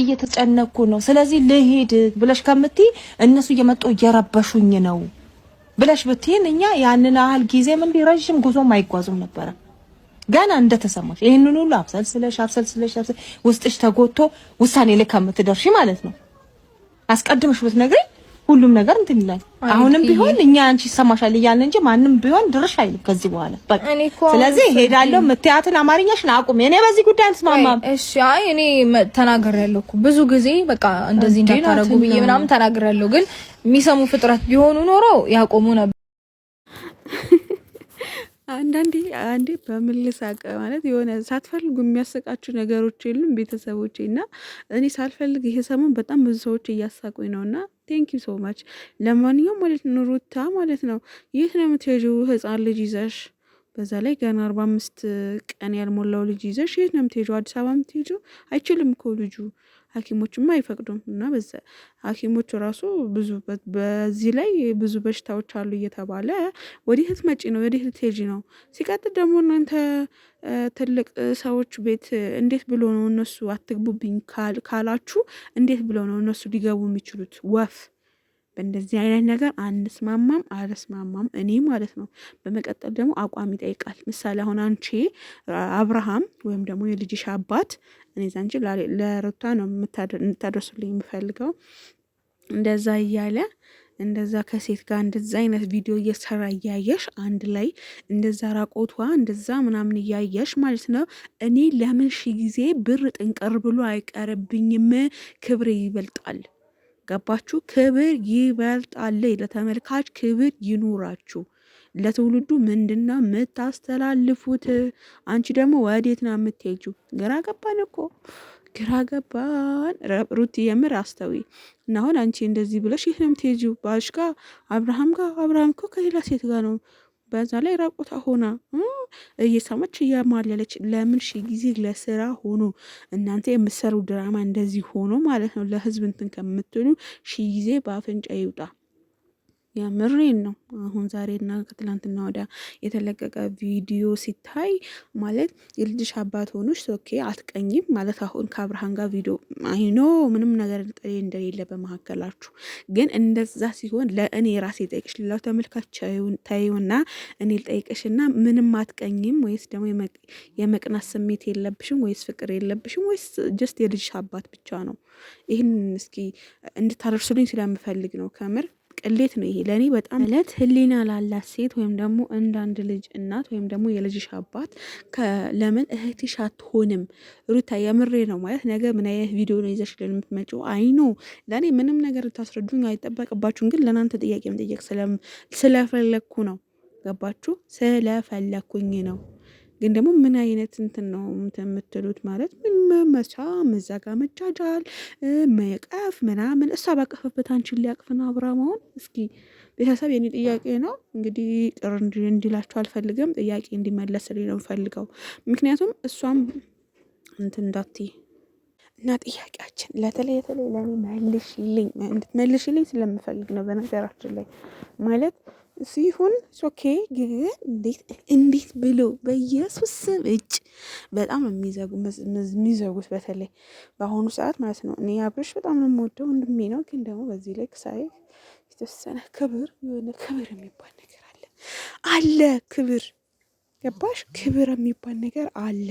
እየተጨነኩ ነው ስለዚህ ልሂድ ብለሽ ከምትይ እነሱ እየመጡ እየረበሹኝ ነው ብለሽ ብትይን እኛ ያንን አህል ጊዜ ምን ቢረጅም ጉዞም አይጓዙም ነበር ገና እንደተሰማሽ ይሄንን ሁሉ አብሰልስለሽ ውስጥሽ ተጎቶ ውሳኔ ላይ ከምትደርሺ ማለት ነው አስቀድመሽ ብትነግሪኝ ሁሉም ነገር እንትን ይላል አሁንም ቢሆን እኛ አንቺ ሰማሻል ይያልን እንጂ ማንንም ቢሆን ድርሽ አይልም ከዚህ በኋላ በቃ ስለዚህ ሄዳለሁ ምትያትን አማርኛሽን አቁም እኔ በዚህ ጉዳይ አልስማማም እሺ አይ እኔ ተናግሬያለሁ እኮ ብዙ ጊዜ በቃ እንደዚህ እንዳታረጉ ብዬ ምናምን ተናግሬያለሁ ግን የሚሰሙ ፍጥረት ቢሆኑ ኖሮ ያቆሙ ነበር አንዴ በመልሳቀ ማለት የሆነ ሳትፈልጉ የሚያስቃችሁ ነገሮች የሉም ቤተሰቦቼና እኔ ሳልፈልግ ይሄ ሰሞን በጣም ብዙ ሰዎች እያሳቁኝ ነውና ቴንክ ዩ ሶ ማች ለማንኛውም ማለት ነው ሩታ ማለት ነው ይህ ነው የምትሄጂው ህፃን ልጅ ይዘሽ በዛ ላይ ገና 45 ቀን ያልሞላው ልጅ ይዘሽ የት ነው የምትሄጂው አዲስ አበባ የምትሄጂው አይችልም እኮ ልጁ ሐኪሞችም አይፈቅዱም እና በዛ ሐኪሞቹ ራሱ ብዙ በዚህ ላይ ብዙ በሽታዎች አሉ እየተባለ ወዲህ ልትመጪ ነው ወዲህ ልትሄጂ ነው ሲቀጥል ደግሞ እናንተ ትልቅ ሰዎች ቤት እንዴት ብሎ ነው እነሱ አትግቡብኝ ካላችሁ እንዴት ብሎ ነው እነሱ ሊገቡ የሚችሉት ወፍ በእንደዚህ አይነት ነገር አንስማማም አልስማማም እኔ ማለት ነው በመቀጠል ደግሞ አቋም ይጠይቃል ምሳሌ አሁን አንቺ አብርሃም ወይም ደግሞ የልጅሽ አባት እኔ ዛንጂ ለሩታ ነው የምታደርሱልኝ የምፈልገው እንደዛ እያለ እንደዛ ከሴት ጋር እንደዛ አይነት ቪዲዮ እየሰራ እያየሽ አንድ ላይ እንደዛ ራቆቷ እንደዛ ምናምን እያየሽ ማለት ነው እኔ ለምን ጊዜ ብር ጥንቅር ብሎ አይቀርብኝም ክብር ይበልጣል ገባችሁ ክብር ይበልጣል ለተመልካች ክብር ይኑራችሁ ለትውልዱ ምንድነው የምታስተላልፉት አንቺ ደግሞ ወዴት ነው የምትሄጂው ግራ ገባን እኮ ግራ ገባን ሩት የምር አስተዊ እና አሁን አንቺ እንደዚህ ብለሽ ይሄም የምትሄጂው ባልሽ ጋር አብርሃም እኮ ከሌላ ሴት ጋር ነው በዛ ላይ ራቆታ ሆና እየሰማች እያማለለች ለምን ጊዜ ለስራ ሆኖ እናንተ የምትሰሩ ድራማ እንደዚህ ሆኖ ማለት ነው ለህዝብ እንትን ከምትሉ ጊዜ በአፍንጫ ይውጣ የምሬን ነው አሁን ዛሬና ከትላንትና ወዲያ የተለቀቀ ቪዲዮ ሲታይ ማለት የልጅሽ አባት ሆኖሽ ኦኬ አትቀኝም ማለት አሁን ከአብርሃም ጋር ቪዲዮ አይኖ ምንም ነገር እንደሌለ በመካከላችሁ ግን እንደዛ ሲሆን ለእኔ ራሴ ጠይቅሽ ሌላው ተመልካች ታዩና እኔ ልጠይቅሽና ምንም አትቀኝም ወይስ ደግሞ የመቅናት ስሜት የለብሽም ወይስ ፍቅር የለብሽም ወይስ ጀስት የልጅሽ አባት ብቻ ነው ይሄን እስኪ እንድታደርሱልኝ ስለምፈልግ ነው ከምር ቅሌት ነው ይሄ ለኔ በጣም ማለት ህሊና ላላት ሴት ወይም ደግሞ እንዳንድ ልጅ እናት ወይም ደግሞ የልጅሽ አባት ለምን እህትሽ አትሆንም ሩታ የምሬ ነው ማለት ነገ ምን አይነት ቪዲዮ ነው ይዘሽ ለምትመጪው አይኖ ለኔ ምንም ነገር ታስረዱኝ አይጠበቅባችሁም ግን ለናንተ ጥያቄ መጠየቅ ስለፈለኩ ነው ገባችሁ ስለፈለኩኝ ነው ግን ደግሞ ምን አይነት እንትን ነው የምትሉት ማለት ምን መመቻ መዛጋ መጃጃል መቀፍ ምናምን እሷ ባቀፈበት አንቺን ሊያቅፍና አብራማውን እስኪ ቤተሰብ የኔ ጥያቄ ነው እንግዲህ ቅር እንዲላችሁ አልፈልግም ጥያቄ እንዲመለስልኝ ነው ፈልገው ምክንያቱም እሷም እንትን እንዳትይ እና ጥያቄያችን ለተለይ ለኔ መልሽልኝ ስለምፈልግ ነው በነገራችን ላይ ማለት ሲሆን ኦኬ ግን እንዴት ብሎ በኢየሱስ ስም በጣም የሚዘጉት በተለይ በአሁኑ ሰዓት ማለት ነው እኔ አብርሽ በጣም ነው የምወደው ወንድሜ ነው ግን ደግሞ በዚህ ላይ ሳይ የተወሰነ ክብር የሆነ ክብር የሚባል ነገር አለ ክብር ገባሽ ክብር የሚባል ነገር አለ